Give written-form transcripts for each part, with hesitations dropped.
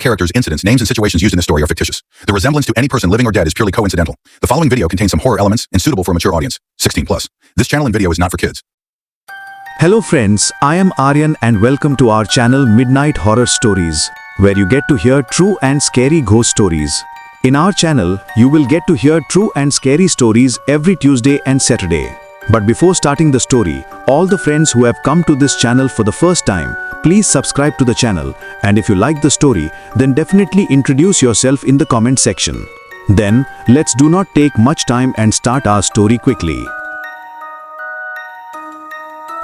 characters, incidents, names, and situations used in this story are fictitious. The resemblance to any person living or dead is purely coincidental. The following video contains some horror elements and suitable for a mature audience, 16 plus. This channel and video is not for kids. Hello friends, I am Aryan and welcome to our channel Midnight Horror Stories, where you get to hear true and scary ghost stories. In our channel, you will get to hear true and scary stories every Tuesday and Saturday. But before starting the story, all the friends who have come to this channel for the first time, please subscribe to the channel, and if you like the story, then definitely introduce yourself in the comment section. Then, let's do not take much time and start our story quickly.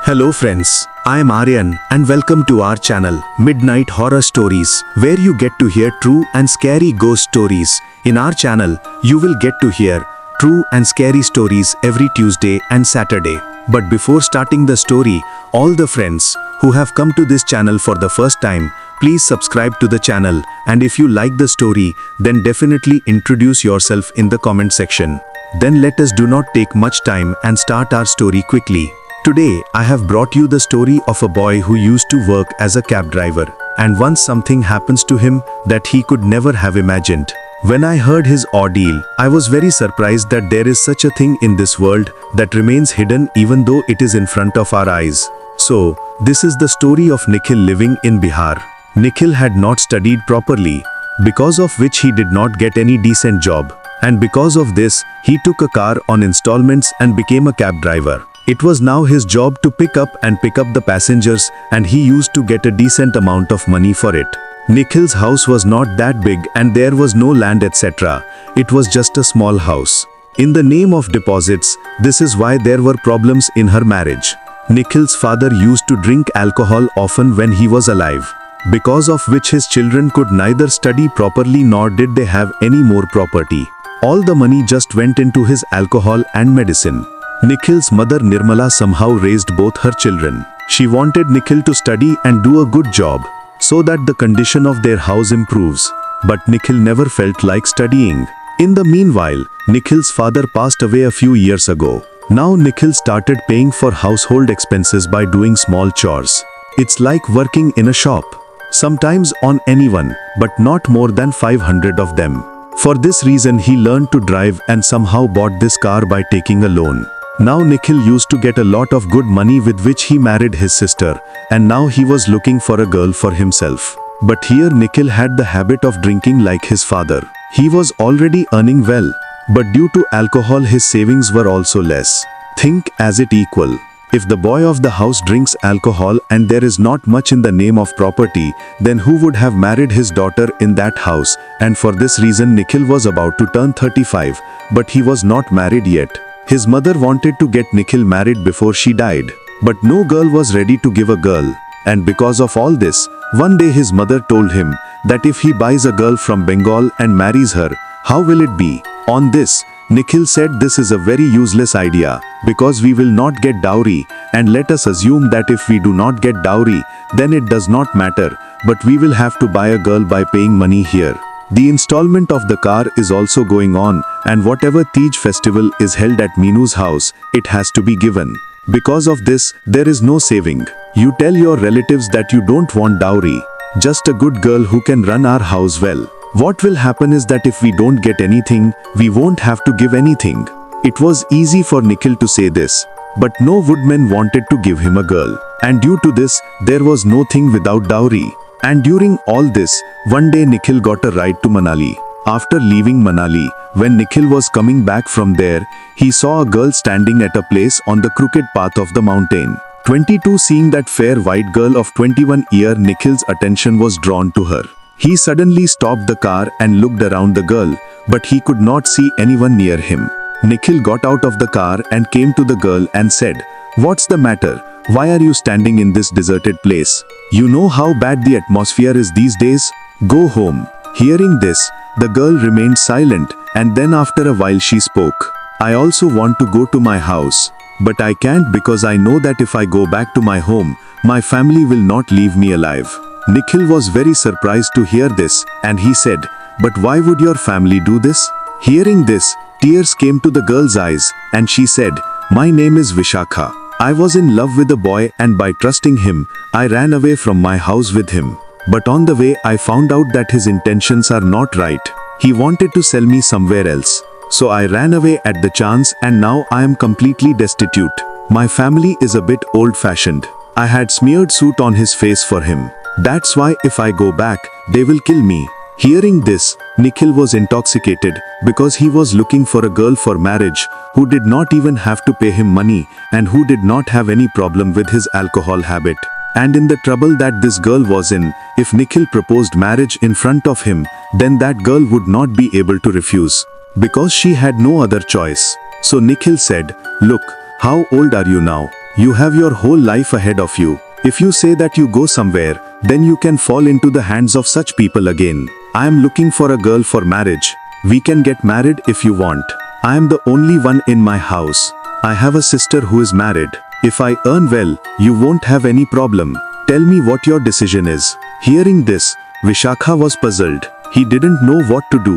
Hello friends, I am Aryan and welcome to our channel Midnight Horror Stories, where you get to hear true and scary ghost stories. In our channel, you will get to hear true and scary stories every Tuesday and Saturday. But before starting the story, all the friends who have come to this channel for the first time, please subscribe to the channel, and if you like the story, then definitely introduce yourself in the comment section. Then let us do not take much time and start our story quickly. Today, I have brought you the story of a boy who used to work as a cab driver, and once something happens to him that he could never have imagined. When I heard his ordeal, I was very surprised that there is such a thing in this world that remains hidden even though it is in front of our eyes. So, this is the story of Nikhil living in Bihar. Nikhil had not studied properly, because of which he did not get any decent job. And because of this, he took a car on installments and became a cab driver. It was now his job to pick up the passengers, and he used to get a decent amount of money for it. Nikhil's house was not that big and there was no land etc. It was just a small house. In the name of deposits, this is why there were problems in her marriage. Nikhil's father used to drink alcohol often when he was alive, because of which his children could neither study properly nor did they have any more property. All the money just went into his alcohol and medicine. Nikhil's mother Nirmala somehow raised both her children. She wanted Nikhil to study and do a good job, so that the condition of their house improves. But Nikhil never felt like studying. In the meanwhile, Nikhil's father passed away a few years ago. Now Nikhil started paying for household expenses by doing small chores. It's like working in a shop. Sometimes on anyone, but not more than 500 of them. For this reason he learned to drive and somehow bought this car by taking a loan. Now Nikhil used to get a lot of good money with which he married his sister, and now he was looking for a girl for himself. But here Nikhil had the habit of drinking like his father. He was already earning well, but due to alcohol his savings were also less. Think as it equal. If the boy of the house drinks alcohol and there is not much in the name of property, then who would have married his daughter in that house? And for this reason Nikhil was about to turn 35, but he was not married yet. His mother wanted to get Nikhil married before she died, but no girl was ready to give a girl. And because of all this, one day his mother told him that if he buys a girl from Bengal and marries her, how will it be? On this, Nikhil said this is a very useless idea, because we will not get dowry, and let us assume that if we do not get dowry, then it does not matter, but we will have to buy a girl by paying money here. The installment of the car is also going on, and whatever Tej festival is held at Meenu's house, it has to be given. Because of this, there is no saving. You tell your relatives that you don't want dowry, just a good girl who can run our house well. What will happen is that if we don't get anything, we won't have to give anything. It was easy for Nikhil to say this, but no woodman wanted to give him a girl. And due to this, there was no thing without dowry. And during all this, one day Nikhil got a ride to Manali. After leaving Manali, when Nikhil was coming back from there, he saw a girl standing at a place on the crooked path of the mountain. 22 Seeing that fair white girl of 21 years, Nikhil's attention was drawn to her. He suddenly stopped the car and looked around the girl, but he could not see anyone near him. Nikhil got out of the car and came to the girl and said, "What's the matter? Why are you standing in this deserted place? You know how bad the atmosphere is these days? Go home." Hearing this, the girl remained silent, and then after a while she spoke. "I also want to go to my house, but I can't because I know that if I go back to my home, my family will not leave me alive." Nikhil was very surprised to hear this, and he said, "But why would your family do this?" Hearing this, tears came to the girl's eyes, and she said, "My name is Vishakha. I was in love with a boy, and by trusting him, I ran away from my house with him. But on the way, I found out that his intentions are not right. He wanted to sell me somewhere else. So I ran away at the chance and now I am completely destitute. My family is a bit old-fashioned. I had smeared soot on his face for him. That's why if I go back, they will kill me. Hearing this, Nikhil was intoxicated because he was looking for a girl for marriage who did not even have to pay him money and who did not have any problem with his alcohol habit. And in the trouble that this girl was in, if Nikhil proposed marriage in front of him, then that girl would not be able to refuse because she had no other choice. So Nikhil said, "Look, how old are you now? You have your whole life ahead of you. If you say that you go somewhere, then you can fall into the hands of such people again. I am looking for a girl for marriage. We can get married if you want. I am the only one in my house. I have a sister who is married. If I earn well, you won't have any problem. Tell me what your decision is." Hearing this, Vishakha was puzzled. He didn't know what to do,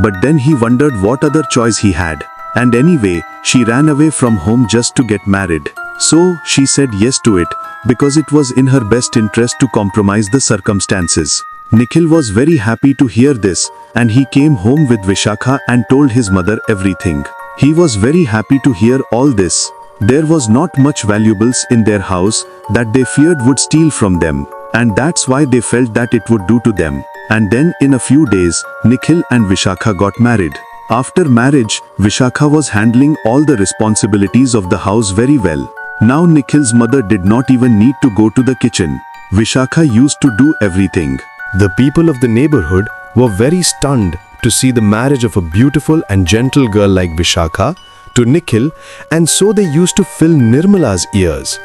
but then he wondered what other choice he had. And anyway, she ran away from home just to get married. So, she said yes to it, because it was in her best interest to compromise the circumstances. Nikhil was very happy to hear this, and he came home with Vishakha and told his mother everything. He was very happy to hear all this. There was not much valuables in their house that they feared would steal from them, and that's why they felt that it would do to them. And then in a few days, Nikhil and Vishakha got married. After marriage, Vishakha was handling all the responsibilities of the house very well. Now Nikhil's mother did not even need to go to the kitchen. Vishakha used to do everything. The people of the neighborhood were very stunned to see the marriage of a beautiful and gentle girl like Vishakha to Nikhil, and so they used to fill Nirmala's ears.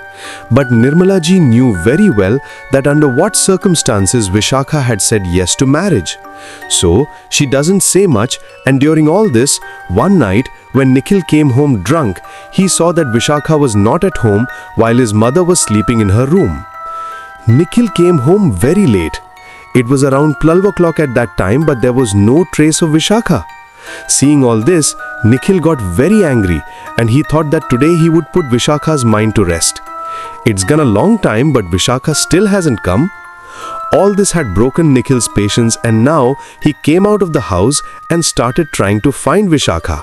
But Nirmala ji knew very well that under what circumstances Vishakha had said yes to marriage. So she doesn't say much, and during all this, one night when Nikhil came home drunk, he saw that Vishakha was not at home while his mother was sleeping in her room. Nikhil came home very late. It was around 12 o'clock at that time, but there was no trace of Vishakha. Seeing all this, Nikhil got very angry and he thought that today he would put Vishakha's mind to rest. It's gone a long time, but Vishakha still hasn't come. All this had broken Nikhil's patience, and now he came out of the house and started trying to find Vishakha.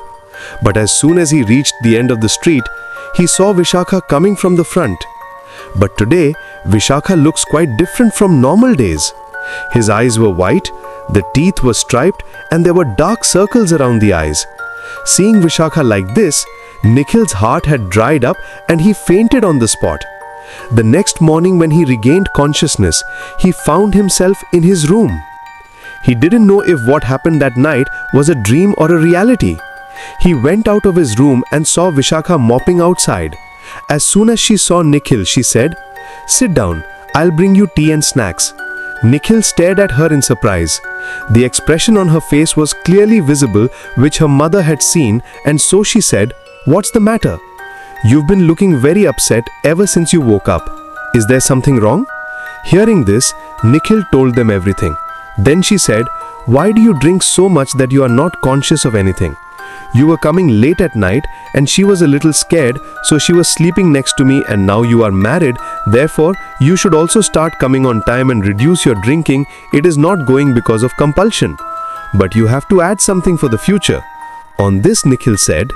But as soon as he reached the end of the street, he saw Vishakha coming from the front. But today, Vishakha looks quite different from normal days. His eyes were white, the teeth were striped, and there were dark circles around the eyes. Seeing Vishakha like this, Nikhil's heart had dried up and he fainted on the spot. The next morning when he regained consciousness, he found himself in his room. He didn't know if what happened that night was a dream or a reality. He went out of his room and saw Vishakha mopping outside. As soon as she saw Nikhil, she said, "Sit down, I'll bring you tea and snacks." Nikhil stared at her in surprise. The expression on her face was clearly visible, which her mother had seen, and so she said, "What's the matter? You've been looking very upset ever since you woke up. Is there something wrong?" Hearing this, Nikhil told them everything. Then she said, "Why do you drink so much that you are not conscious of anything? You were coming late at night and she was a little scared, so she was sleeping next to me, and now you are married. Therefore, you should also start coming on time and reduce your drinking. It is not going because of compulsion. But you have to add something for the future." On this, Nikhil said,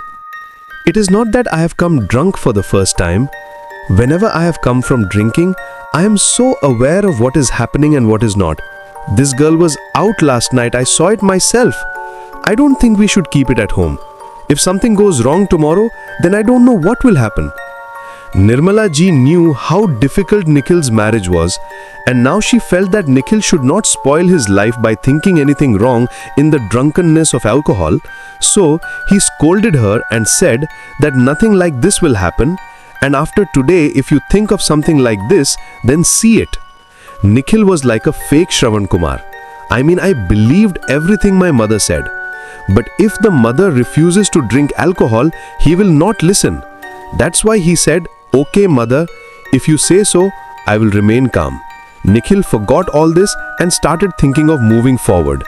"It is not that I have come drunk for the first time. Whenever I have come from drinking, I am so aware of what is happening and what is not. This girl was out last night. I saw it myself. I don't think we should keep it at home. If something goes wrong tomorrow, then I don't know what will happen." Nirmala ji knew how difficult Nikhil's marriage was, and now she felt that Nikhil should not spoil his life by thinking anything wrong in the drunkenness of alcohol. So he scolded her and said that nothing like this will happen, and after today, if you think of something like this, then see it. Nikhil was like a fake Shravan Kumar. I mean, I believed everything my mother said. But if the mother refuses to drink alcohol, he will not listen. That's why he said, "Okay, mother, if you say so, I will remain calm." Nikhil forgot all this and started thinking of moving forward.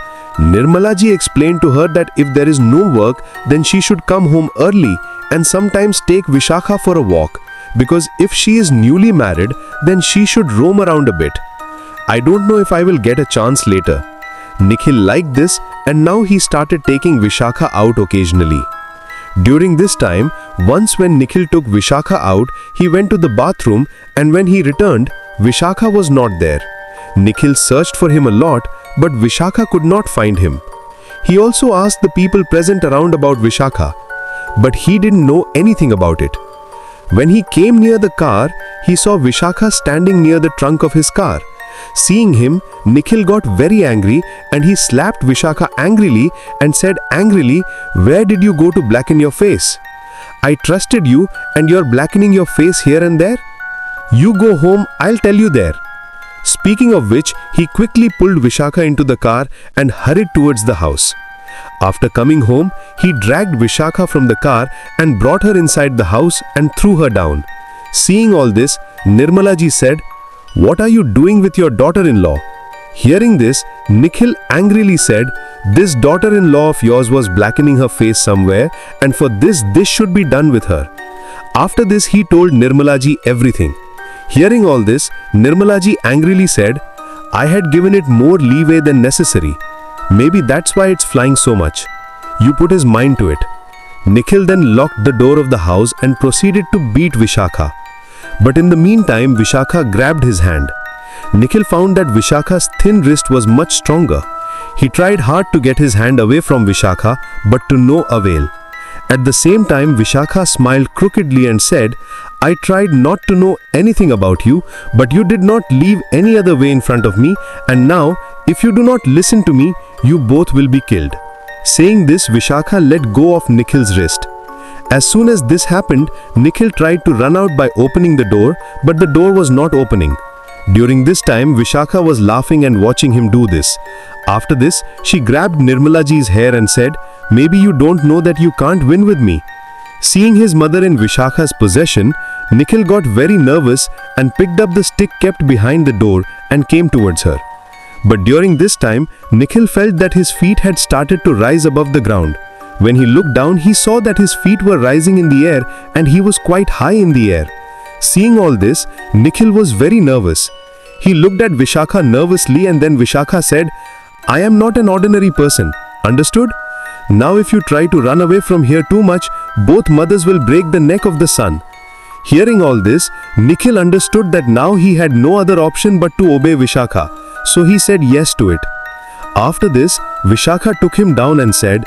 Nirmala ji explained to her that if there is no work, then she should come home early and sometimes take Vishakha for a walk, because if she is newly married, then she should roam around a bit. I don't know if I will get a chance later. Nikhil liked this and now he started taking Vishakha out occasionally. During this time, once when Nikhil took Vishakha out, he went to the bathroom and when he returned, Vishakha was not there. Nikhil searched for him a lot, but Vishakha could not find him. He also asked the people present around about Vishakha, but he didn't know anything about it. When he came near the car, he saw Vishakha standing near the trunk of his car. Seeing him, Nikhil got very angry and he slapped Vishakha angrily and said angrily, "Where did you go to blacken your face? I trusted you and you're blackening your face here and there? You go home, I'll tell you there." Speaking of which, he quickly pulled Vishakha into the car and hurried towards the house. After coming home, he dragged Vishakha from the car and brought her inside the house and threw her down. Seeing all this, Nirmala ji said, "What are you doing with your daughter-in-law?" Hearing this, Nikhil angrily said, "This daughter-in-law of yours was blackening her face somewhere and for this should be done with her." After this, he told Nirmala ji everything. Hearing all this, Nirmala ji angrily said, "I had given it more leeway than necessary. Maybe that's why it's flying so much." You put his mind to it. Nikhil then locked the door of the house and proceeded to beat Vishakha. But in the meantime, Vishakha grabbed his hand. Nikhil found that Vishakha's thin wrist was much stronger. He tried hard to get his hand away from Vishakha, but to no avail. At the same time, Vishakha smiled crookedly and said, "I tried not to know anything about you, but you did not leave any other way in front of me, and now, if you do not listen to me, you both will be killed." Saying this, Vishakha let go of Nikhil's wrist. As soon as this happened, Nikhil tried to run out by opening the door, but the door was not opening. During this time, Vishakha was laughing and watching him do this. After this, she grabbed Nirmala ji's hair and said, "Maybe you don't know that you can't win with me." Seeing his mother in Vishakha's possession, Nikhil got very nervous and picked up the stick kept behind the door and came towards her. But during this time, Nikhil felt that his feet had started to rise above the ground. When he looked down, he saw that his feet were rising in the air and he was quite high in the air. Seeing all this, Nikhil was very nervous. He looked at Vishakha nervously and then Vishakha said, "I am not an ordinary person. Understood? Now if you try to run away from here too much, both mothers will break the neck of the son." Hearing all this, Nikhil understood that now he had no other option but to obey Vishakha, so he said yes to it. After this, Vishakha took him down and said,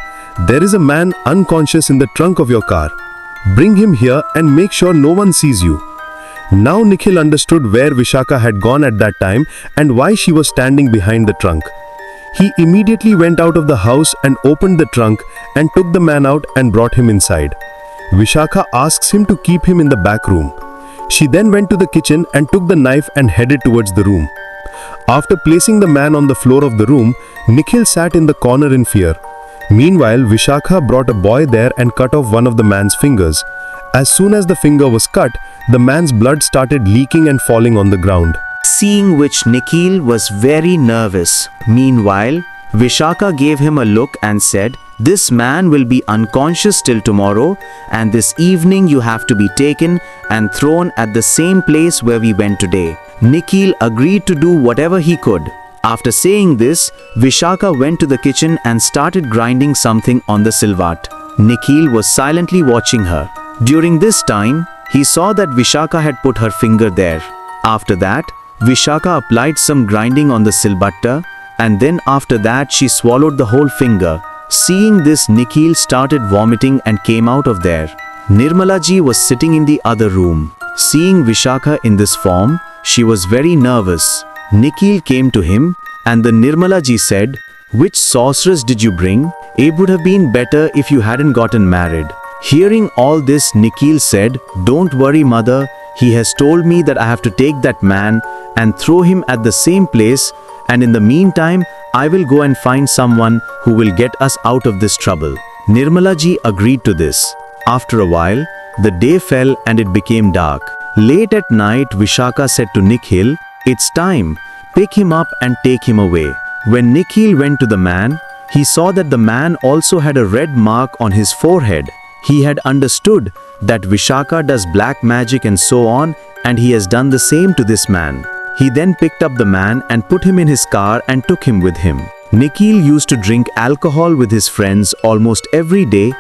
"There is a man unconscious in the trunk of your car. Bring him here and make sure no one sees you." Now Nikhil understood where Vishakha had gone at that time and why she was standing behind the trunk. He immediately went out of the house and opened the trunk and took the man out and brought him inside. Vishakha asks him to keep him in the back room. She then went to the kitchen and took the knife and headed towards the room. After placing the man on the floor of the room, Nikhil sat in the corner in fear. Meanwhile, Vishakha brought a boy there and cut off one of the man's fingers. As soon as the finger was cut, the man's blood started leaking and falling on the ground. Seeing which Nikhil was very nervous. Meanwhile, Vishakha gave him a look and said, "This man will be unconscious till tomorrow, and this evening you have to be taken and thrown at the same place where we went today." Nikhil agreed to do whatever he could. After saying this, Vishakha went to the kitchen and started grinding something on the silvat. Nikhil was silently watching her. During this time, he saw that Vishakha had put her finger there. After that, Vishakha applied some grinding on the silbatta, and then after that she swallowed the whole finger. Seeing this, Nikhil started vomiting and came out of there. Nirmala ji was sitting in the other room. Seeing Vishakha in this form, she was very nervous. Nikhil came to him, and the Nirmala ji said, "Which sorceress did you bring? It would have been better if you hadn't gotten married." Hearing all this, Nikhil said, "Don't worry, mother. He has told me that I have to take that man and throw him at the same place, and in the meantime, I will go and find someone who will get us out of this trouble." Nirmala ji agreed to this. After a while, the day fell and it became dark. Late at night, Vishakha said to Nikhil, "It's time. Pick him up and take him away." When Nikhil went to the man, he saw that the man also had a red mark on his forehead. He had understood that Vishakha does black magic and so on, and he has done the same to this man. He then picked up the man and put him in his car and took him with him. Nikhil used to drink alcohol with his friends almost every day,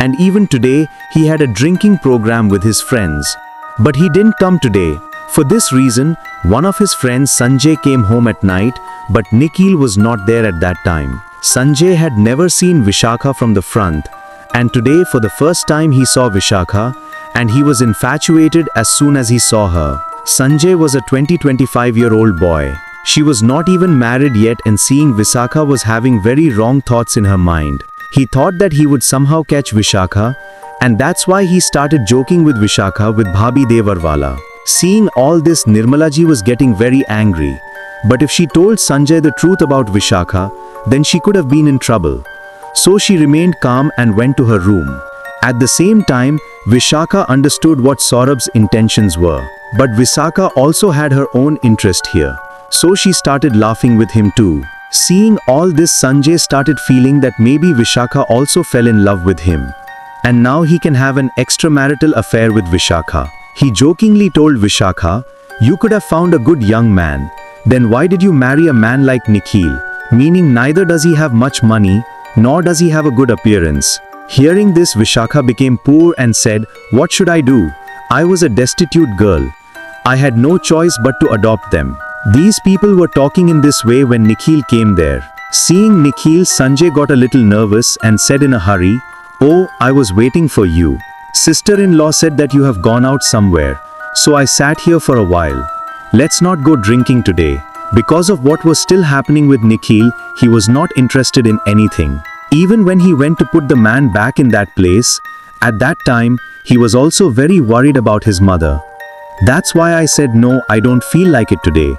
and even today he had a drinking program with his friends. But he didn't come today. For this reason, one of his friends Sanjay came home at night, but Nikhil was not there at that time. Sanjay had never seen Vishakha from the front, and today for the first time he saw Vishakha, and he was infatuated as soon as he saw her. Sanjay was a 25-year-old boy. She was not even married yet, and seeing Vishakha was having very wrong thoughts in her mind. He thought that he would somehow catch Vishakha, and that's why he started joking with Vishakha with Bhabhi Devarwala. Seeing all this, Nirmalaji was getting very angry. But if she told Sanjay the truth about Vishakha, then she could have been in trouble. So she remained calm and went to her room. At the same time, Vishakha understood what Saurabh's intentions were. But Vishakha also had her own interest here. So she started laughing with him too. Seeing all this, Sanjay started feeling that maybe Vishakha also fell in love with him. And now he can have an extramarital affair with Vishakha. He jokingly told Vishakha, "You could have found a good young man. Then why did you marry a man like Nikhil?" Meaning neither does he have much money, nor does he have a good appearance. Hearing this, Vishakha became poor and said, "What should I do? I was a destitute girl. I had no choice but to adopt them." These people were talking in this way when Nikhil came there. Seeing Nikhil, Sanjay got a little nervous and said in a hurry, "Oh, I was waiting for you. Sister-in-law said that you have gone out somewhere, so I sat here for a while. Let's not go drinking today." Because of what was still happening with Nikhil, he was not interested in anything. Even when he went to put the man back in that place, at that time, he was also very worried about his mother. "That's why I said no, I don't feel like it today.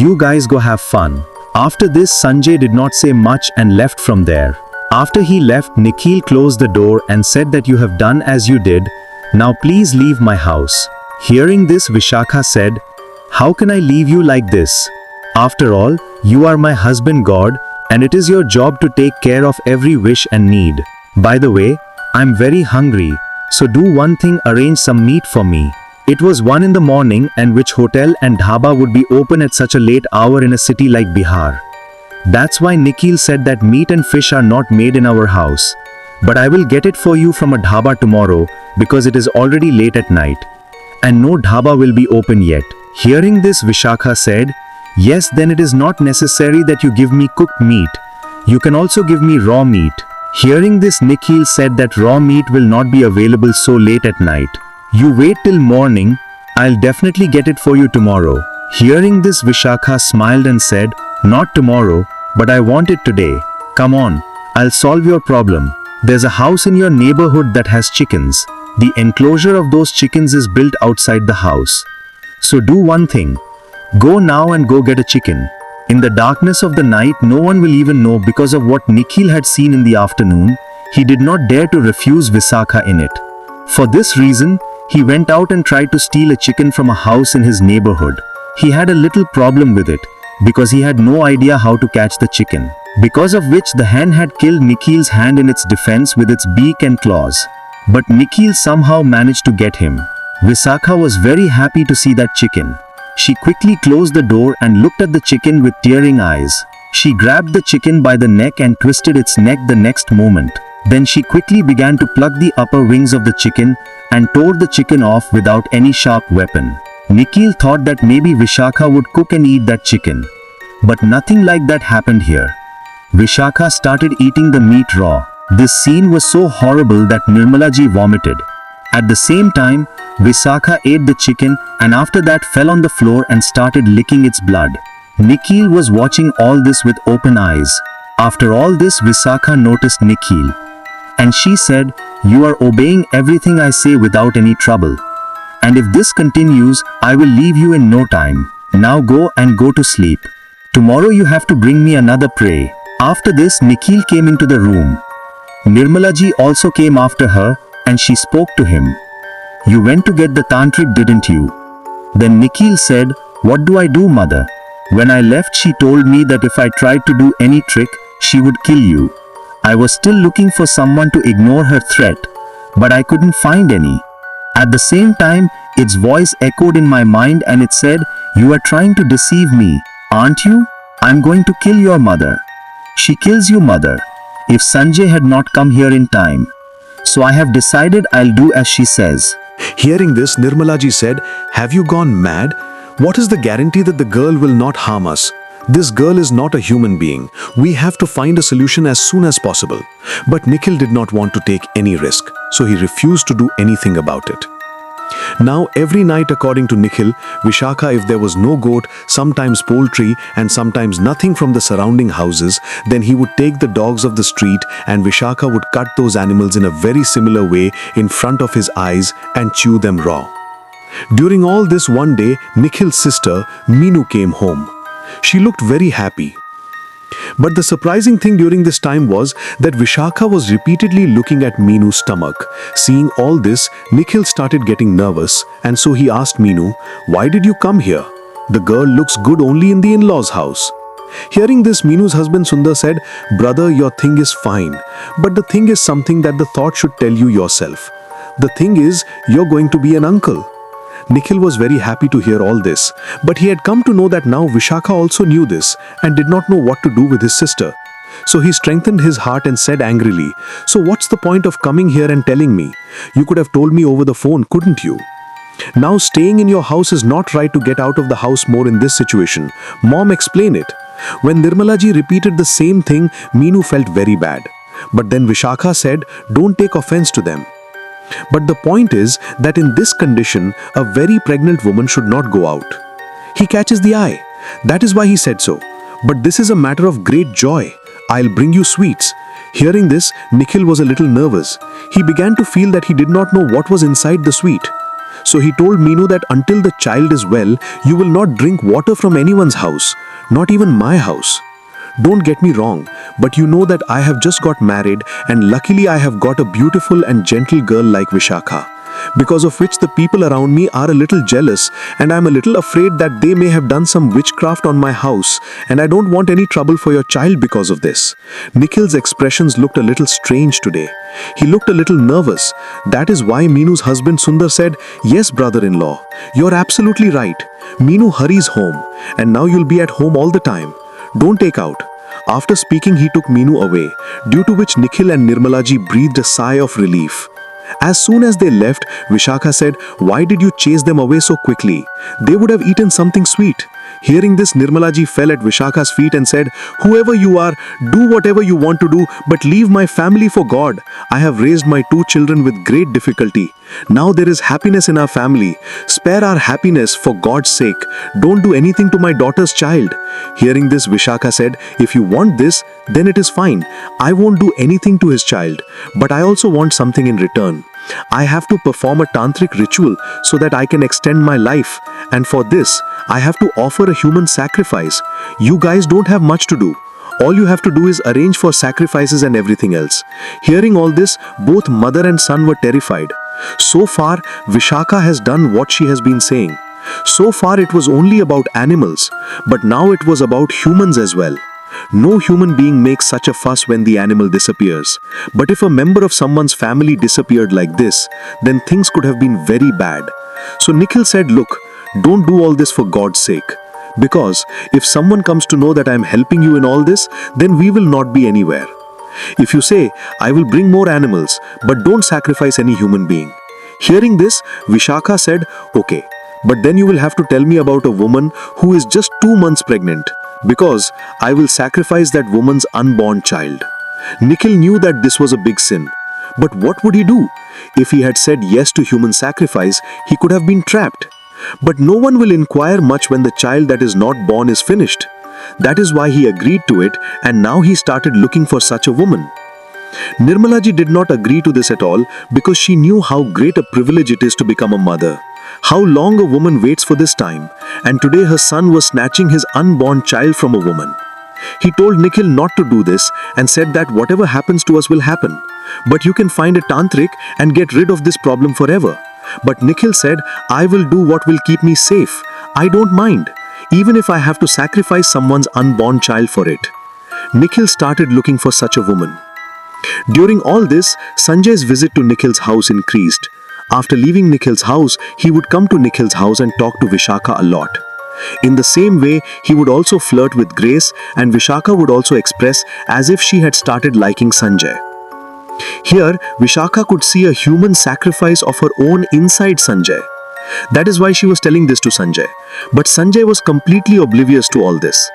You guys go have fun." After this, Sanjay did not say much and left from there. After he left, Nikhil closed the door and said that "You have done as you did. Now please leave my house." Hearing this, Vishakha said, "How can I leave you like this? After all, you are my husband God, and it is your job to take care of every wish and need. By the way, I'm very hungry, so do one thing, arrange some meat for me." It was 1 in the morning, and which hotel and dhaba would be open at such a late hour in a city like Bihar? That's why Nikhil said that meat and fish are not made in our house. But I will get it for you from a dhaba tomorrow, because it is already late at night. And no dhaba will be open yet. Hearing this, Vishakha said, "Yes, then it is not necessary that you give me cooked meat. You can also give me raw meat." Hearing this, Nikhil said that raw meat will not be available so late at night. "You wait till morning, I'll definitely get it for you tomorrow." Hearing this, Vishakha smiled and said, "Not tomorrow, but I want it today. Come on, I'll solve your problem. There's a house in your neighborhood that has chickens. The enclosure of those chickens is built outside the house. So do one thing. Go now and go get a chicken." In the darkness of the night, no one will even know because of what Nikhil had seen in the afternoon. He did not dare to refuse Vishakha in it. For this reason, he went out and tried to steal a chicken from a house in his neighborhood. He had a little problem with it, because he had no idea how to catch the chicken. Because of which the hen had killed Nikhil's hand in its defense with its beak and claws. But Nikhil somehow managed to get him. Vishakha was very happy to see that chicken. She quickly closed the door and looked at the chicken with tearing eyes. She grabbed the chicken by the neck and twisted its neck the next moment. Then she quickly began to pluck the upper wings of the chicken and tore the chicken off without any sharp weapon. Nikhil thought that maybe Vishakha would cook and eat that chicken. But nothing like that happened here. Vishakha started eating the meat raw. This scene was so horrible that Nirmalaji vomited. At the same time, Vishakha ate the chicken and after that fell on the floor and started licking its blood. Nikhil was watching all this with open eyes. After all this, Vishakha noticed Nikhil. And she said, "You are obeying everything I say without any trouble. And if this continues, I will leave you in no time. Now go and go to sleep. Tomorrow you have to bring me another prey." After this, Nikhil came into the room. Nirmalaji also came after her and she spoke to him. "You went to get the tantric, didn't you?" Then Nikhil said, "What do I do, mother? When I left, she told me that if I tried to do any trick, she would kill you. I was still looking for someone to ignore her threat, but I couldn't find any. At the same time, Its voice echoed in my mind and it said, "You are trying to deceive me, aren't you? I'm going to kill your mother." "She kills you, mother," if Sanjay had not come here in time. "So I have decided I'll do as she says." Hearing this, Nirmalaji said, "Have you gone mad? What is the guarantee that the girl will not harm us? This girl is not a human being. We have to find a solution as soon as possible." But Nikhil did not want to take any risk, so he refused to do anything about it. Now, every night, according to Nikhil, Vishakha, if there was no goat, sometimes poultry, and sometimes nothing from the surrounding houses, then he would take the dogs of the street and Vishakha would cut those animals in a very similar way in front of his eyes and chew them raw. During all this, one day, Nikhil's sister, Meenu, came home. She looked very happy. But the surprising thing during this time was that Vishakha was repeatedly looking at Meenu's stomach. Seeing all this, Nikhil started getting nervous, and so he asked Meenu, "Why did you come here? The girl looks good only in the in-laws' house." Hearing this, Meenu's husband Sundar said, "Brother, your thing is fine, but the thing is something that the thought should tell you yourself. The thing is, you're going to be an uncle." Nikhil was very happy to hear all this, but he had come to know that now Vishakha also knew this and did not know what to do with his sister. So he strengthened his heart and said angrily, "So what's the point of coming here and telling me? You could have told me over the phone, couldn't you? Now staying in your house is not right to get out of the house more in this situation. Mom, explain it." When Nirmalaji repeated the same thing, Meenu felt very bad. But then Vishakha said, "Don't take offense to them. But the point is that in this condition, a very pregnant woman should not go out. He catches the eye. That is why he said so. But this is a matter of great joy. I'll bring you sweets." Hearing this, Nikhil was a little nervous. He began to feel that he did not know what was inside the sweet. So he told Meenu that until the child is well, you will not drink water from anyone's house, not even my house. Don't get me wrong, but you know that I have just got married and luckily I have got a beautiful and gentle girl like Vishakha, because of which the people around me are a little jealous and I'm a little afraid that they may have done some witchcraft on my house and I don't want any trouble for your child because of this. Nikhil's expressions looked a little strange today. He looked a little nervous. That is why Meenu's husband Sundar said, "Yes, brother-in-law, you're absolutely right. Meenu hurries home and now you'll be at home all the time. Don't take out." After speaking, he took Meenu away, due to which Nikhil and Nirmalaji breathed a sigh of relief. As soon as they left, Vishakha said, "Why did you chase them away so quickly? They would have eaten something sweet." Hearing this, Nirmalaji fell at Vishakha's feet and said, "Whoever you are, do whatever you want to do, but leave my family for God. I have raised my 2 children with great difficulty. Now there is happiness in our family. Spare our happiness for God's sake. Don't do anything to my daughter's child." Hearing this, Vishakha said, "If you want this, then it is fine. I won't do anything to his child, but I also want something in return. I have to perform a tantric ritual so that I can extend my life, and for this, I have to offer a human sacrifice. You guys don't have much to do. All you have to do is arrange for sacrifices and everything else." Hearing all this, both mother and son were terrified. So far, Vishakha has done what she has been saying. So far, it was only about animals, but now it was about humans as well. No human being makes such a fuss when the animal disappears. But if a member of someone's family disappeared like this, then things could have been very bad. So Nikhil said, "Look, don't do all this for God's sake. Because if someone comes to know that I am helping you in all this, then we will not be anywhere. If you say, I will bring more animals, but don't sacrifice any human being." Hearing this, Vishakha said, "Okay, but then you will have to tell me about a woman who is just 2 months pregnant, because I will sacrifice that woman's unborn child." Nikhil knew that this was a big sin. But what would he do? If he had said yes to human sacrifice, he could have been trapped. But no one will inquire much when the child that is not born is finished. That is why he agreed to it, and now he started looking for such a woman. Nirmalaji did not agree to this at all because she knew how great a privilege it is to become a mother. How long a woman waits for this time, and today her son was snatching his unborn child from a woman. He told Nikhil not to do this and said that whatever happens to us will happen, but you can find a tantric and get rid of this problem forever. But Nikhil said, "I will do what will keep me safe. I don't mind, even if I have to sacrifice someone's unborn child for it." Nikhil started looking for such a woman. During all this, Sanjay's visit to Nikhil's house increased. After leaving Nikhil's house, he would come to Nikhil's house and talk to Vishakha a lot. In the same way, he would also flirt with Grace, and Vishakha would also express as if she had started liking Sanjay. Here, Vishakha could see a human sacrifice of her own inside Sanjay. That is why she was telling this to Sanjay. But Sanjay was completely oblivious to all this.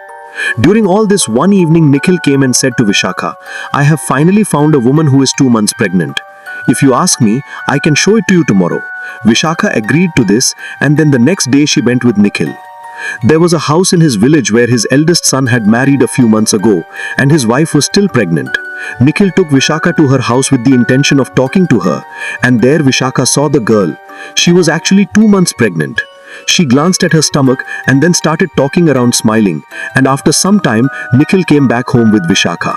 During all this, one evening Nikhil came and said to Vishakha, "I have finally found a woman who is 2 months pregnant. If you ask me, I can show it to you tomorrow." Vishakha agreed to this, and then the next day she went with Nikhil. There was a house in his village where his eldest son had married a few months ago, and his wife was still pregnant. Nikhil took Vishakha to her house with the intention of talking to her, and there Vishakha saw the girl. She was actually 2 months pregnant. She glanced at her stomach and then started talking around smiling, and after some time, Nikhil came back home with Vishakha.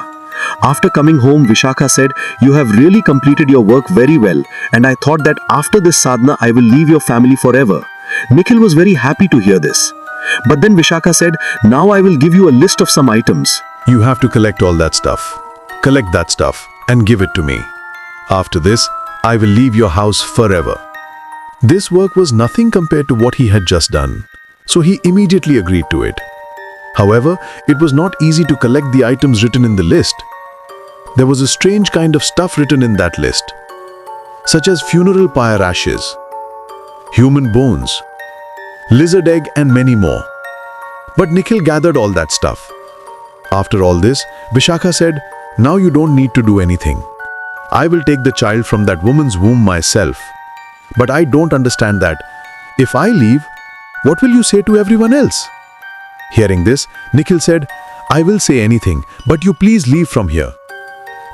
After coming home, Vishakha said, "You have really completed your work very well, and I thought that after this sadhana I will leave your family forever." Nikhil was very happy to hear this. But then Vishakha said, "Now I will give you a list of some items. You have to collect all that stuff. Collect that stuff and give it to me. After this, I will leave your house forever." This work was nothing compared to what he had just done, so he immediately agreed to it. However, it was not easy to collect the items written in the list. There was a strange kind of stuff written in that list, such as funeral pyre ashes, human bones, lizard egg, and many more. But Nikhil gathered all that stuff. After all this, Vishakha said, "Now you don't need to do anything. I will take the child from that woman's womb myself. But I don't understand that. If I leave, what will you say to everyone else?" Hearing this, Nikhil said, "I will say anything, but you please leave from here."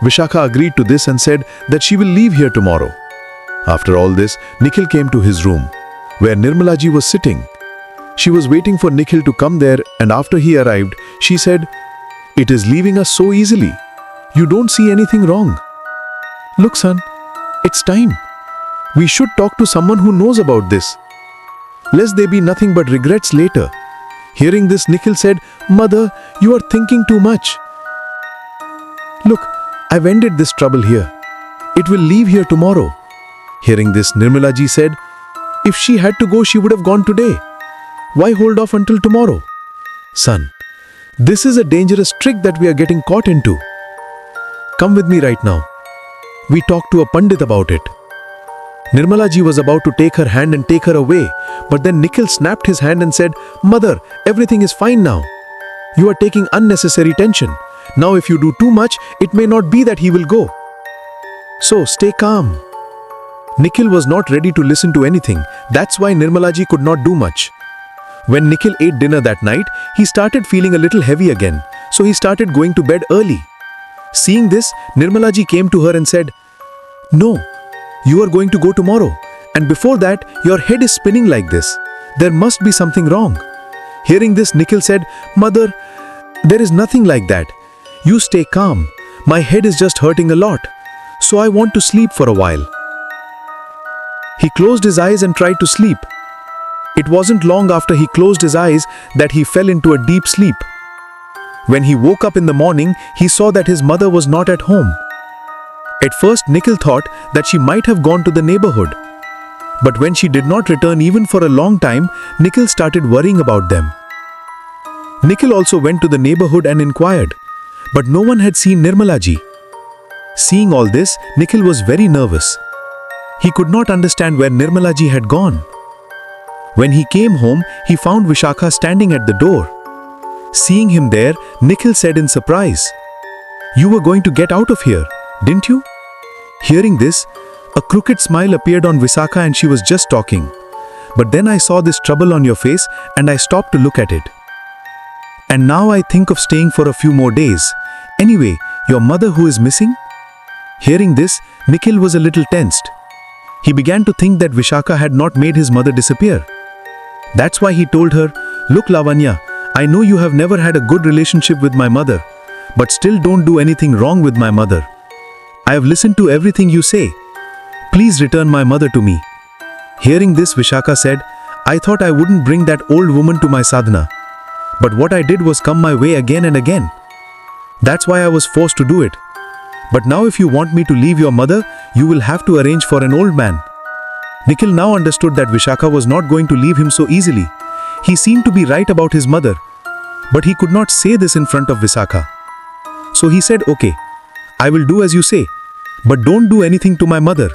Vishakha agreed to this and said that she will leave here tomorrow. After all this, Nikhil came to his room, where Nirmalaji was sitting. She was waiting for Nikhil to come there, and after he arrived, she said, "It is leaving us so easily. You don't see anything wrong. Look, son, it's time. We should talk to someone who knows about this, lest there be nothing but regrets later." Hearing this, Nikhil said, "Mother, you are thinking too much. Look, I've ended this trouble here. It will leave here tomorrow." Hearing this, Nirmalaji said, "If she had to go, she would have gone today. Why hold off until tomorrow?" "Son, this is a dangerous trick that we are getting caught into. Come with me right now. We talk to a Pandit about it." Nirmalaji was about to take her hand and take her away, but then Nikhil snapped his hand and said, "Mother, everything is fine now. You are taking unnecessary tension. Now if you do too much, it may not be that he will go. So stay calm." Nikhil was not ready to listen to anything. That's why Nirmalaji could not do much. When Nikhil ate dinner that night, he started feeling a little heavy again, so he started going to bed early. Seeing this, Nirmalaji came to her and said, "No, you are going to go tomorrow, and before that, your head is spinning like this. There must be something wrong." Hearing this, Nikhil said, "Mother, there is nothing like that. You stay calm. My head is just hurting a lot, so I want to sleep for a while." He closed his eyes and tried to sleep. It wasn't long after he closed his eyes that he fell into a deep sleep. When he woke up in the morning, he saw that his mother was not at home. At first, Nikhil thought that she might have gone to the neighborhood. But when she did not return even for a long time, Nikhil started worrying about them. Nikhil also went to the neighborhood and inquired, but no one had seen Nirmalaji. Seeing all this, Nikhil was very nervous. He could not understand where Nirmalaji had gone. When he came home, he found Vishakha standing at the door. Seeing him there, Nikhil said in surprise, "You were going to get out of here, didn't you?" Hearing this, a crooked smile appeared on Vishakha and she was just talking. But then I saw this trouble on your face and I stopped to look at it. And now I think of staying for a few more days. Anyway, your mother who is missing? Hearing this, Nikhil was a little tensed. He began to think that Vishakha had not made his mother disappear. That's why he told her, "Look, Lavanya, I know you have never had a good relationship with my mother, but still don't do anything wrong with my mother. I have listened to everything you say. Please return my mother to me." Hearing this, Vishakha said, "I thought I wouldn't bring that old woman to my sadhana. But what I did was come my way again and again. That's why I was forced to do it. But now if you want me to leave your mother, you will have to arrange for an old man." Nikhil now understood that Vishakha was not going to leave him so easily. He seemed to be right about his mother, but he could not say this in front of Vishakha. So he said, "Okay, I will do as you say, but don't do anything to my mother.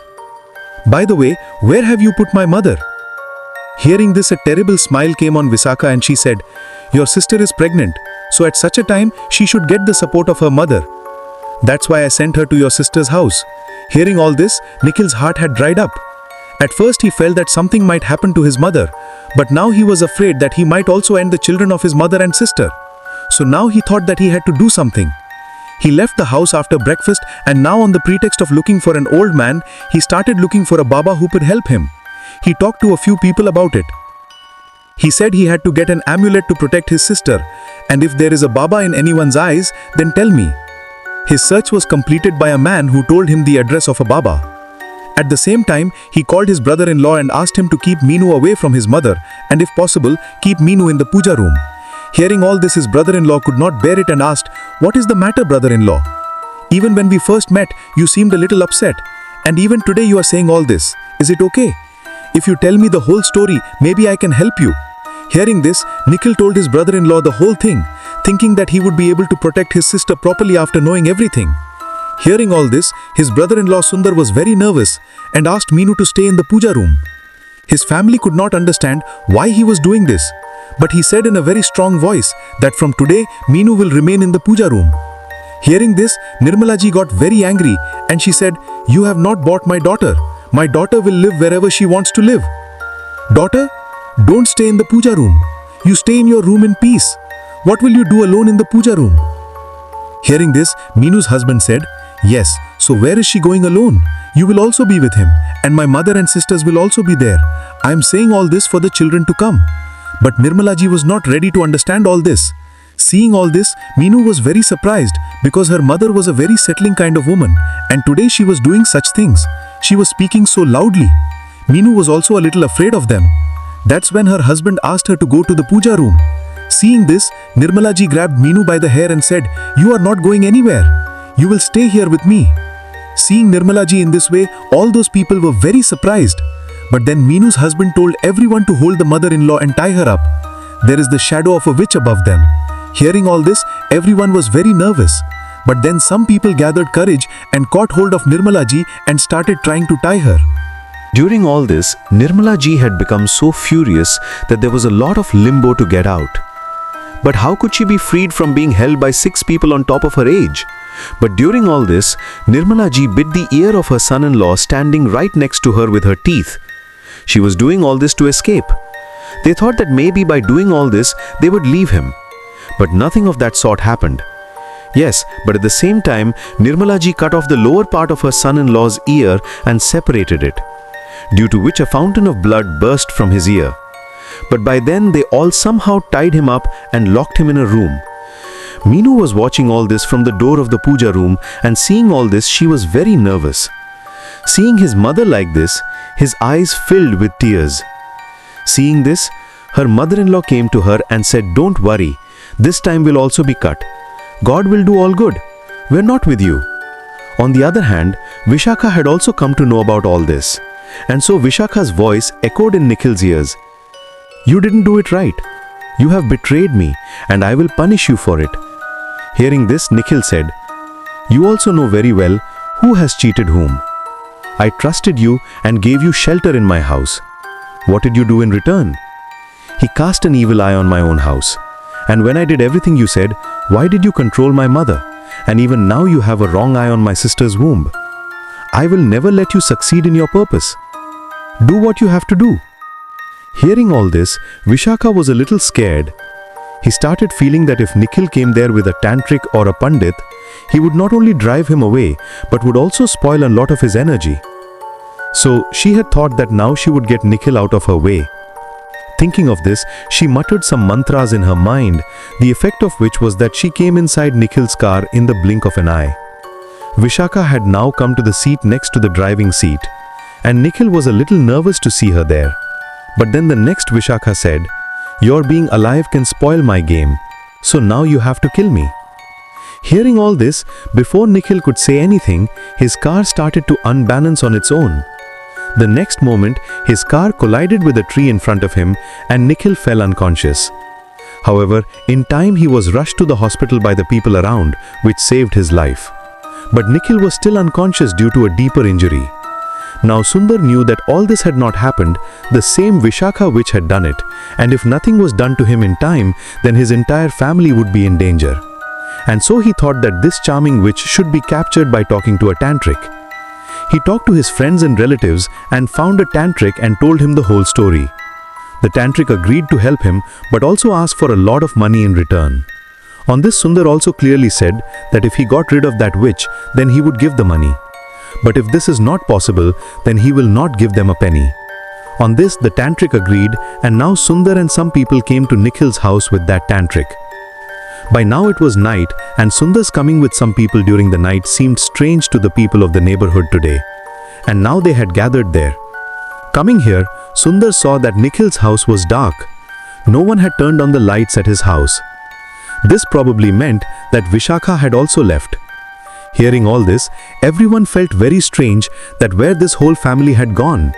By the way, where have you put my mother?" Hearing this, a terrible smile came on Vishakha and she said, "Your sister is pregnant, so at such a time, she should get the support of her mother. That's why I sent her to your sister's house." Hearing all this, Nikhil's heart had dried up. At first, he felt that something might happen to his mother, but now he was afraid that he might also end the children of his mother and sister. So now he thought that he had to do something. He left the house after breakfast, and now on the pretext of looking for an old man, he started looking for a Baba who could help him. He talked to a few people about it. He said he had to get an amulet to protect his sister, and if there is a Baba in anyone's eyes, then tell me. His search was completed by a man who told him the address of a Baba. At the same time, he called his brother-in-law and asked him to keep Meenu away from his mother, and if possible, keep Meenu in the puja room. Hearing all this, his brother-in-law could not bear it and asked, "What is the matter, brother-in-law? Even when we first met, you seemed a little upset, and even today you are saying all this. Is it okay? If you tell me the whole story, maybe I can help you." Hearing this, Nikhil told his brother-in-law the whole thing, thinking that he would be able to protect his sister properly after knowing everything. Hearing all this, his brother-in-law Sundar was very nervous and asked Meenu to stay in the puja room. His family could not understand why he was doing this, but he said in a very strong voice that from today, Meenu will remain in the puja room. Hearing this, Nirmalaji got very angry and she said, "You have not bought my daughter. My daughter will live wherever she wants to live. Daughter, don't stay in the puja room. You stay in your room in peace. What will you do alone in the puja room?" Hearing this, Meenu's husband said, "Yes, so where is she going alone? You will also be with him, and my mother and sisters will also be there. I am saying all this for the children to come." But Nirmalaji was not ready to understand all this. Seeing all this, Meenu was very surprised because her mother was a very settling kind of woman, and today she was doing such things. She was speaking so loudly. Meenu was also a little afraid of them. That's when her husband asked her to go to the puja room. Seeing this, Nirmalaji grabbed Meenu by the hair and said, "You are not going anywhere. You will stay here with me." Seeing Nirmalaji in this way, all those people were very surprised. But then Meenu's husband told everyone to hold the mother-in-law and tie her up. There is the shadow of a witch above them. Hearing all this, everyone was very nervous. But then some people gathered courage and caught hold of Nirmalaji and started trying to tie her. During all this, Nirmala ji had become so furious that there was a lot of limbo to get out. But how could she be freed from being held by 6 people on top of her age? But during all this, Nirmala ji bit the ear of her son-in-law standing right next to her with her teeth. She was doing all this to escape. They thought that maybe by doing all this, they would leave him. But nothing of that sort happened. Yes, but at the same time, Nirmala ji cut off the lower part of her son-in-law's ear and separated it, due to which a fountain of blood burst from his ear. But by then, they all somehow tied him up and locked him in a room. Meenu was watching all this from the door of the puja room, and seeing all this, she was very nervous. Seeing his mother like this, his eyes filled with tears. Seeing this, her mother-in-law came to her and said, "Don't worry, this time will also be cut. God will do all good. We're not with you." On the other hand, Vishakha had also come to know about all this. And so Vishakha's voice echoed in Nikhil's ears. "You didn't do it right. You have betrayed me, and I will punish you for it." Hearing this, Nikhil said, "You also know very well who has cheated whom. I trusted you and gave you shelter in my house. What did you do in return? He cast an evil eye on my own house. And when I did everything you said, why did you control my mother? And even now you have a wrong eye on my sister's womb. I will never let you succeed in your purpose. Do what you have to do." Hearing all this, Vishakha was a little scared. He started feeling that if Nikhil came there with a tantric or a pandit, he would not only drive him away, but would also spoil a lot of his energy. So she had thought that now she would get Nikhil out of her way. Thinking of this, she muttered some mantras in her mind, the effect of which was that she came inside Nikhil's car in the blink of an eye. Vishakha had now come to the seat next to the driving seat, and Nikhil was a little nervous to see her there. But then the next Vishakha said, "Your being alive can spoil my game, so now you have to kill me." Hearing all this, before Nikhil could say anything, his car started to unbalance on its own. The next moment, his car collided with a tree in front of him and Nikhil fell unconscious. However, in time he was rushed to the hospital by the people around, which saved his life. But Nikhil was still unconscious due to a deeper injury. Now Sundar knew that all this had not happened, the same Vishakha witch had done it, and if nothing was done to him in time, then his entire family would be in danger. And so he thought that this charming witch should be captured by talking to a tantric. He talked to his friends and relatives and found a tantric and told him the whole story. The tantric agreed to help him but also asked for a lot of money in return. On this, Sundar also clearly said that if he got rid of that witch, then he would give the money. But if this is not possible, then he will not give them a penny. On this, the tantric agreed, and now Sundar and some people came to Nikhil's house with that tantric. By now it was night, and Sundar's coming with some people during the night seemed strange to the people of the neighborhood today. And now they had gathered there. Coming here, Sundar saw that Nikhil's house was dark. No one had turned on the lights at his house. This probably meant that Vishakha had also left. Hearing all this, everyone felt very strange that where this whole family had gone.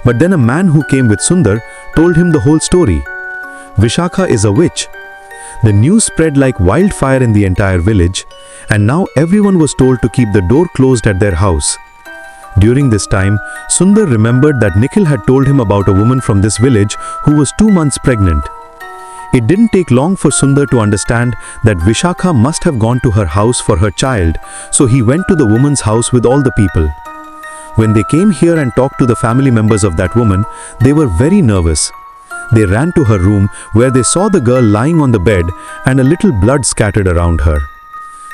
But then a man who came with Sundar told him the whole story. Vishakha is a witch. The news spread like wildfire in the entire village, and now everyone was told to keep the door closed at their house. During this time, Sundar remembered that Nikhil had told him about a woman from this village who was 2 months pregnant. It didn't take long for Sundar to understand that Vishakha must have gone to her house for her child, so he went to the woman's house with all the people. When they came here and talked to the family members of that woman, they were very nervous. They ran to her room where they saw the girl lying on the bed and a little blood scattered around her.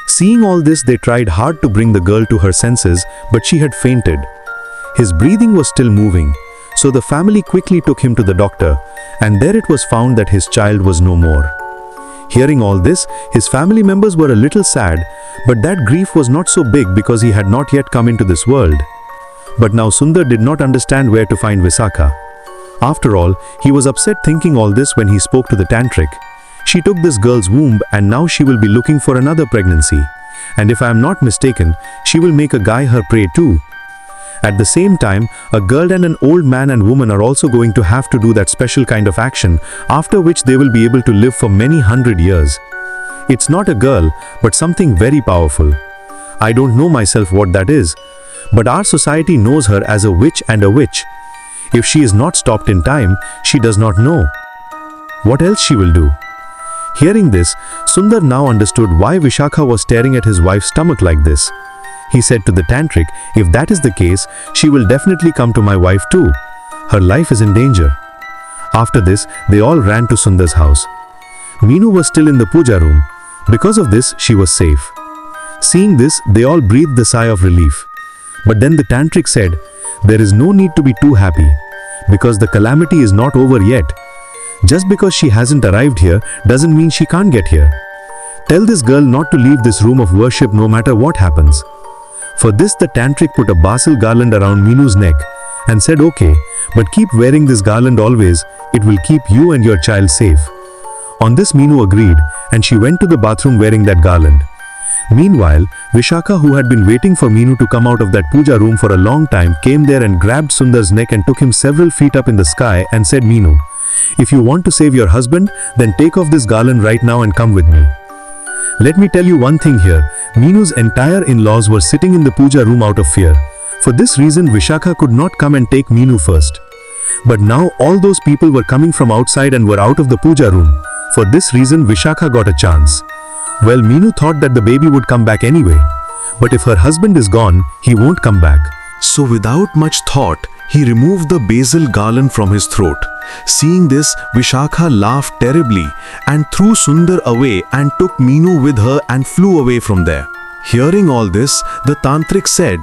Seeing all this, they tried hard to bring the girl to her senses, but she had fainted. His breathing was still moving, so the family quickly took him to the doctor, and there it was found that his child was no more. Hearing all this, his family members were a little sad, but that grief was not so big because he had not yet come into this world. But now Sundar did not understand where to find Vishakha. After all, he was upset thinking all this when he spoke to the tantric. She took this girl's womb and now she will be looking for another pregnancy. And if I am not mistaken, she will make a guy her prey too. At the same time, a girl and an old man and woman are also going to have to do that special kind of action, after which they will be able to live for many 100 years. It's not a girl, but something very powerful. I don't know myself what that is, but our society knows her as a witch and a witch. If she is not stopped in time, she does not know what else she will do. Hearing this, Sundar now understood why Vishakha was staring at his wife's stomach like this. He said to the tantric, if that is the case, she will definitely come to my wife too. Her life is in danger. After this, they all ran to Sundar's house. Meenu was still in the puja room. Because of this, she was safe. Seeing this, they all breathed a sigh of relief. But then the tantric said, there is no need to be too happy, because the calamity is not over yet. Just because she hasn't arrived here doesn't mean she can't get here. Tell this girl not to leave this room of worship no matter what happens. For this, the tantric put a basil garland around Meenu's neck and said, okay, but keep wearing this garland always, it will keep you and your child safe. On this, Meenu agreed and she went to the bathroom wearing that garland. Meanwhile, Vishakha, who had been waiting for Meenu to come out of that puja room for a long time, came there and grabbed Sundar's neck and took him several feet up in the sky and said, Meenu, if you want to save your husband, then take off this garland right now and come with me. Let me tell you one thing here, Meenu's entire in-laws were sitting in the puja room out of fear. For this reason, Vishakha could not come and take Meenu first. But now all those people were coming from outside and were out of the puja room. For this reason, Vishakha got a chance. Well, Meenu thought that the baby would come back anyway. But if her husband is gone, he won't come back. So without much thought, he removed the basil garland from his throat. Seeing this, Vishakha laughed terribly and threw Sundar away and took Meenu with her and flew away from there. Hearing all this, the tantric said,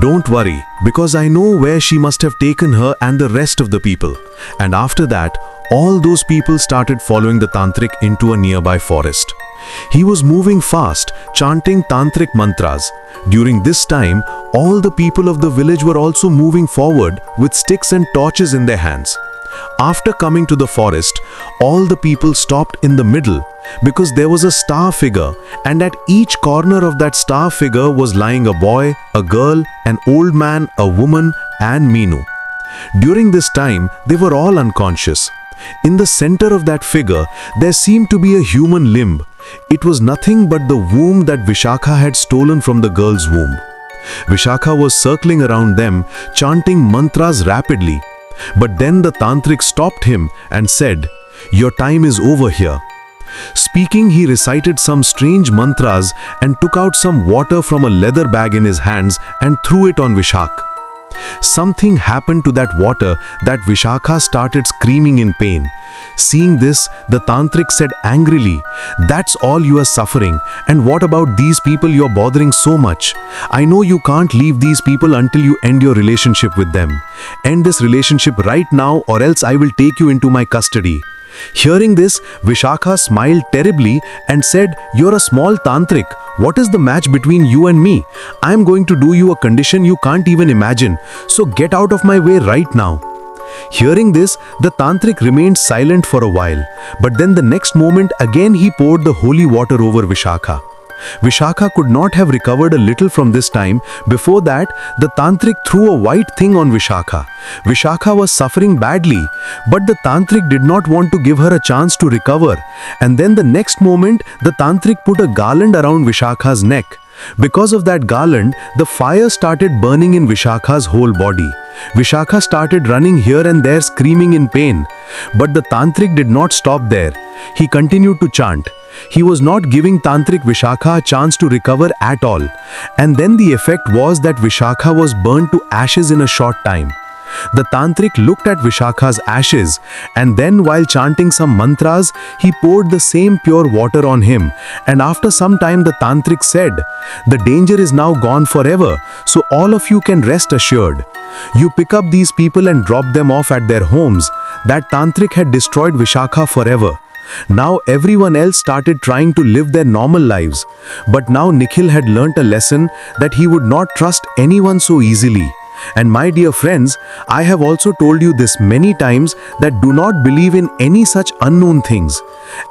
don't worry, because I know where she must have taken her and the rest of the people. And after that, all those people started following the tantric into a nearby forest. He was moving fast, chanting tantric mantras. During this time, all the people of the village were also moving forward with sticks and torches in their hands. After coming to the forest, all the people stopped in the middle because there was a star figure, and at each corner of that star figure was lying a boy, a girl, an old man, a woman, and Meenu. During this time, they were all unconscious. In the center of that figure, there seemed to be a human limb. It was nothing but the womb that Vishakha had stolen from the girl's womb. Vishakha was circling around them, chanting mantras rapidly. But then the tantric stopped him and said, "Your time is over here." Speaking, he recited some strange mantras and took out some water from a leather bag in his hands and threw it on Vishakha. Something happened to that water that Vishakha started screaming in pain. Seeing this, the tantric said angrily, "That's all you are suffering, and what about these people you're bothering so much? I know you can't leave these people until you end your relationship with them. End this relationship right now, or else I will take you into my custody." Hearing this, Vishakha smiled terribly and said, "You're a small tantric. What is the match between you and me? I am going to do you a condition you can't even imagine. So get out of my way right now." Hearing this, the tantric remained silent for a while, but then the next moment again he poured the holy water over Vishakha. Vishakha could not have recovered a little from this time. Before that, the tantric threw a white thing on Vishakha. Vishakha was suffering badly, but the tantric did not want to give her a chance to recover. And then the next moment, the tantric put a garland around Vishakha's neck. Because of that garland, the fire started burning in Vishakha's whole body. Vishakha started running here and there screaming in pain. But the tantric did not stop there. He continued to chant. He was not giving tantric Vishakha a chance to recover at all. And then the effect was that Vishakha was burned to ashes in a short time. The tantric looked at Vishakha's ashes, and then while chanting some mantras, he poured the same pure water on him. And after some time the tantric said, "The danger is now gone forever, so all of you can rest assured. You pick up these people and drop them off at their homes." That tantric had destroyed Vishakha forever. Now everyone else started trying to live their normal lives. But now Nikhil had learnt a lesson that he would not trust anyone so easily. And my dear friends, I have also told you this many times that do not believe in any such unknown things.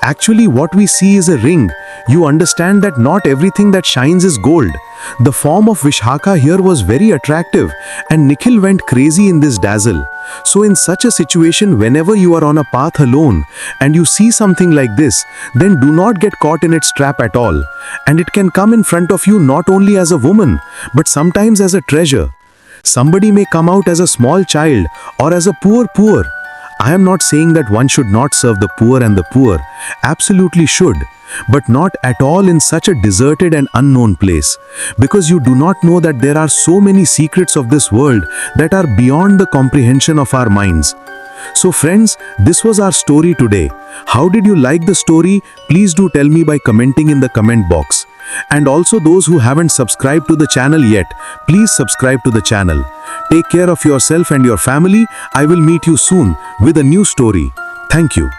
Actually, what we see is a ring. You understand that not everything that shines is gold. The form of Vishakha here was very attractive, and Nikhil went crazy in this dazzle. So in such a situation, whenever you are on a path alone and you see something like this, then do not get caught in its trap at all. And it can come in front of you not only as a woman, but sometimes as a treasure. Somebody may come out as a small child or as a poor. I am not saying that one should not serve the poor and the poor. Absolutely should. But not at all in such a deserted and unknown place. Because you do not know that there are so many secrets of this world that are beyond the comprehension of our minds. So friends, this was our story today. How did you like the story? Please do tell me by commenting in the comment box. And also those who haven't subscribed to the channel yet, please subscribe to the channel. Take care of yourself and your family. I will meet you soon with a new story. Thank you.